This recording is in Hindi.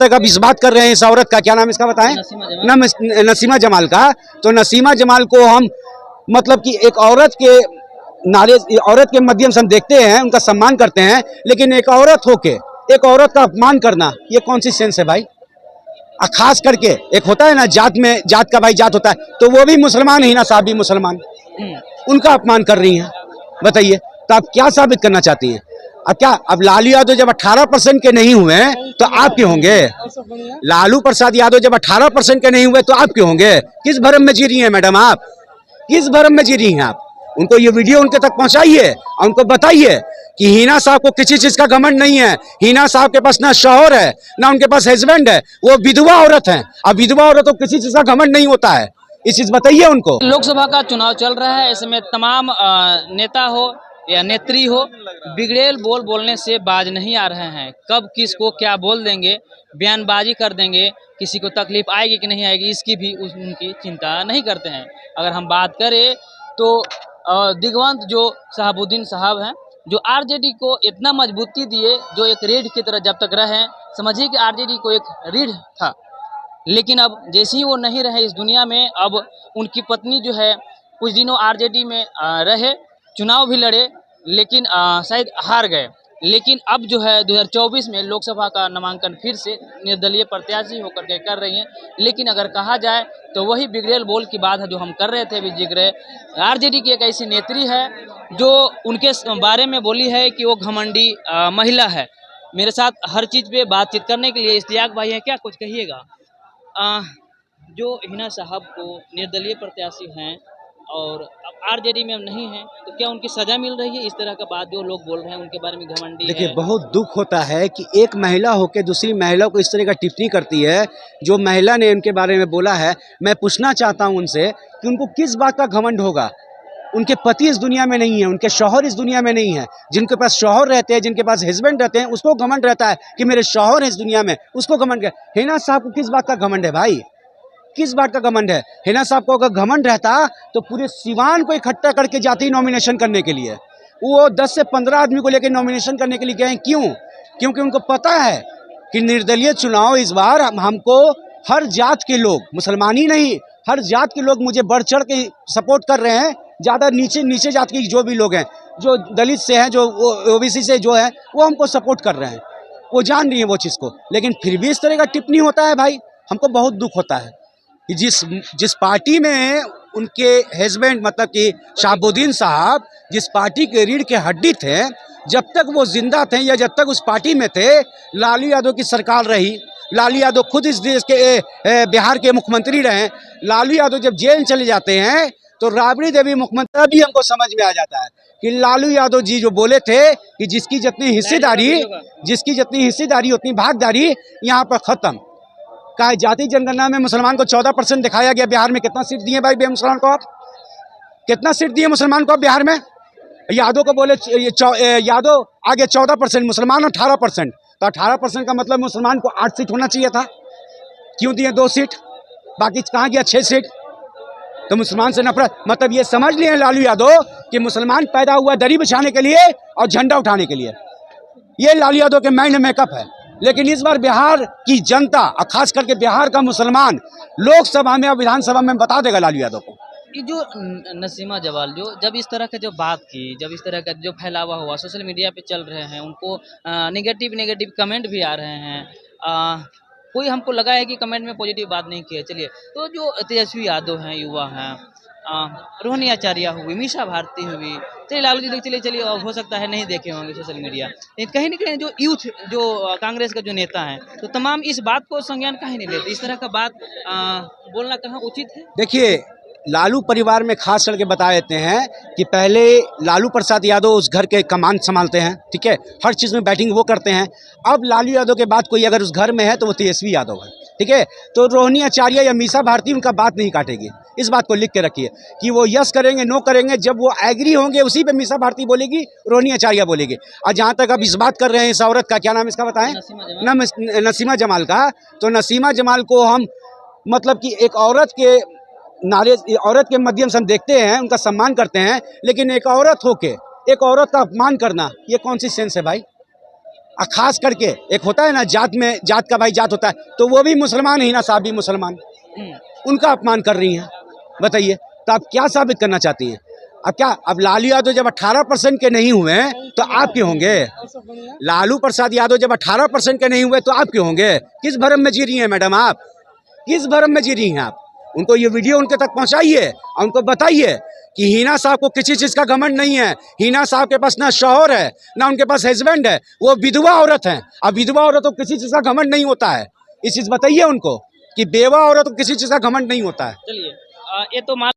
तक अब इस बात कर रहे हैं इस औरत का, क्या नाम इसका बताएं? नसीमा जमाल का। तो नसीमा जमाल को हम मतलब कि एक औरत के नारे, औरत के माध्यम से हम देखते हैं, उनका सम्मान करते हैं, लेकिन एक औरत होके एक औरत का अपमान करना, ये कौन सी सेंस है भाई? खास करके एक होता है ना जात में, जात का भाई जात होता है, तो वो भी मुसलमान, हिना साहब भी मुसलमान, उनका अपमान कर रही हैं। बताइए, तो आप क्या साबित करना चाहती हैं? अब क्या, अब लालू यादव जब 18% के नहीं हुए तो आप क्यों होंगे? लालू प्रसाद यादव जब 18% के नहीं हुए तो आप क्यों होंगे? किस भरम में जी रही हैं मैडम आप? किस भरम में जी रही हैं आप? उनको ये वीडियो उनके तक पहुंचाइए और उनको बताइए कि हिना साहब को किसी चीज का घमंड नहीं है। हिना साहब के पास ना शौहर है, ना उनके पास हस्बैंड है, वो विधवा औरत है। अब विधवा औरत को किसी चीज का घमंड नहीं होता है, इस चीज बताइए उनको। लोकसभा का चुनाव चल रहा है, इसमें तमाम नेता हो या नेत्री हो, बिगड़ेल बोल बोलने से बाज नहीं आ रहे हैं। कब किसको क्या बोल देंगे, बयानबाजी कर देंगे, किसी को तकलीफ आएगी कि नहीं आएगी, इसकी भी उनकी चिंता नहीं करते हैं। अगर हम बात करें तो दिग्वंत जो शहाबुद्दीन साहब हैं, जो आरजेडी को इतना मजबूती दिए, जो एक रीढ़ की तरह जब तक रहे, समझिए कि आरजेडी को एक रीढ़ था, लेकिन अब जैसे ही वो नहीं रहे इस दुनिया में, अब उनकी पत्नी जो है कुछ दिनों आरजेडी में रहे, चुनाव भी लड़े, लेकिन शायद हार गए। लेकिन अब जो है 2024 में लोकसभा का नामांकन फिर से निर्दलीय प्रत्याशी होकर के कर रही हैं। लेकिन अगर कहा जाए तो वही बिगड़ेल बोल की बात है जो हम कर रहे थे अभी जिक्र। आरजेडी की एक ऐसी नेत्री है जो उनके बारे में बोली है कि वो घमंडी महिला है। मेरे साथ हर चीज़ पे बातचीत करने के लिए इश्तियाक भाई है, क्या कुछ कहिएगा? जो हिना साहब को निर्दलीय प्रत्याशी हैं और अब आरजेडी में नहीं है, तो क्या उनकी सजा मिल रही है? इस तरह का बात जो लोग बोल रहे हैं उनके बारे में घमंडी देखिए, है। बहुत दुख होता है कि एक महिला होकर दूसरी महिला को इस तरह का टिप्पणी करती है। जो महिला ने उनके बारे में बोला है, मैं पूछना चाहता हूं उनसे कि उनको किस बात का घमंड होगा? उनके पति इस दुनिया में नहीं है, उनके शौहर इस दुनिया में नहीं है। जिनके पास शौहर रहते हैं, जिनके पास हस्बैंड रहते हैं, उसको घमंड रहता है कि मेरे शौहर है इस दुनिया में, उसको घमंड है। हिना साहब को किस बात का घमंड है भाई? किस बात का घमंड है? हिना साहब को अगर घमंड रहता तो पूरे सिवान को इकट्ठा करके जाती नॉमिनेशन करने के लिए। वो 10 से 15 आदमी को लेकर नॉमिनेशन करने के लिए गए। क्यों? क्योंकि उनको पता है कि निर्दलीय चुनाव इस बार हमको हर जात के लोग, मुसलमान ही नहीं, हर जात के लोग मुझे बढ़ चढ़ के सपोर्ट कर रहे हैं। ज़्यादा नीचे जात के जो भी लोग हैं, जो दलित से हैं, जो ओबीसी से जो है, वो हमको सपोर्ट कर रहे हैं। वो जान रही है वो चीज़ को, लेकिन फिर भी इस तरह का टिप्पणी होता है भाई, हमको बहुत दुख होता है कि जिस पार्टी में उनके हस्बैंड मतलब कि शहाबुद्दीन साहब जिस पार्टी के रीढ़ के हड्डी थे, जब तक वो जिंदा थे या जब तक उस पार्टी में थे, लालू यादव की सरकार रही। लालू यादव खुद इस देश के बिहार के मुख्यमंत्री रहे। लालू यादव जब जेल चले जाते हैं तो राबड़ी देवी मुख्यमंत्री भी हमको समझ में आ जाता है कि लालू यादव जी जो बोले थे कि जिसकी जितनी हिस्सेदारी उतनी भागदारी, यहाँ पर खत्म। का जाति जनगणना में मुसलमान को 14% दिखाया गया। बिहार में कितना सीट दिए भाई मुसलमान को? आप कितना सीट दिए मुसलमान को आप बिहार में? यादव को बोले यादव आगे 14%, मुसलमान 18%। तो 18% का मतलब मुसलमान को 8 सीट होना चाहिए था, क्यों दिए 2 सीट? बाकी कहाँ गया 6 सीट? तो मुसलमान से नफरत, मतलब ये समझ लिए लालू यादव कि मुसलमान पैदा हुआ दरी बिछाने के लिए और झंडा उठाने के लिए। ये लालू यादव के माइंड मेकअप है। लेकिन इस बार बिहार की जनता और खास करके बिहार का मुसलमान लोकसभा में और विधानसभा में बता देगा लालू यादव को। ये जो नसीमा जवाल जो जब इस तरह का जो बात की, जब इस तरह का जो फैलावा हुआ, सोशल मीडिया पे चल रहे हैं, उनको नेगेटिव कमेंट भी आ रहे हैं। कोई हमको लगा है कि कमेंट में पॉजिटिव बात नहीं की है। चलिए, तो जो तेजस्वी यादव हैं, युवा हैं, रोहिणी आचार्य हुई, मीसा भारती हुई, चलिए लालू जी देख, चलिए हो सकता है नहीं देखे होंगे सोशल मीडिया, लेकिन कहीं ना कहीं जो यूथ, जो कांग्रेस का जो नेता है, तो तमाम इस बात को संज्ञान काहे नहीं लेते? इस तरह का बात बोलना कहाँ उचित है? देखिए, लालू परिवार में खास करके बता देते हैं कि पहले लालू प्रसाद यादव उस घर के कमान संभालते हैं, ठीक है, हर चीज़ में बैटिंग वो करते हैं। अब लालू यादव के बाद कोई अगर उस घर में है तो वो तेजस्वी यादव है, ठीक है। तो रोहिणी आचार्य या मीसा भारती उनका बात नहीं काटेगी। इस बात को लिख के रखिए कि वो यस करेंगे, नो करेंगे, जब वो एग्री होंगे उसी पे मीसा भारती बोलेगी, रोहिणी आचार्य बोलेगी। और जहाँ तक अब इस बात कर रहे हैं इस औरत का, क्या नाम इसका बताएं? नसीमा जमाल का। तो नसीमा जमाल को हम मतलब कि एक औरत के नारे, औरत के माध्यम से हम देखते हैं, उनका सम्मान करते हैं, लेकिन एक औरत होके एक औरत का अपमान करना, ये कौन सी सेंस है भाई? खास करके एक होता है ना जात में, जात का भाई जात होता है, तो वो भी मुसलमान, हिना साहब भी मुसलमान, उनका अपमान कर रही हैं। बताइए, तो आप क्या साबित करना चाहती हैं? अब क्या, अब लालू यादव जब 18% के नहीं हुए तो आप क्यों होंगे? लालू प्रसाद यादव जब 18% के नहीं हुए तो आप क्यों होंगे? किस भरम में जी रही हैं मैडम आप? किस भरम में जी रही हैं आप? उनको ये वीडियो उनके तक पहुंचाइए और उनको बताइए कि हिना साहब को किसी चीज़ का घमंड नहीं है। हिना साहब के पास ना शौहर है, ना उनके पास हस्बैंड है, वो विधवा औरत हैं। अब विधवा औरत को किसी चीज़ का घमंड नहीं होता है। इस चीज़ बताइए उनको कि बेवा औरत को किसी चीज़ का घमंड नहीं होता है। चलिए, ये तो मान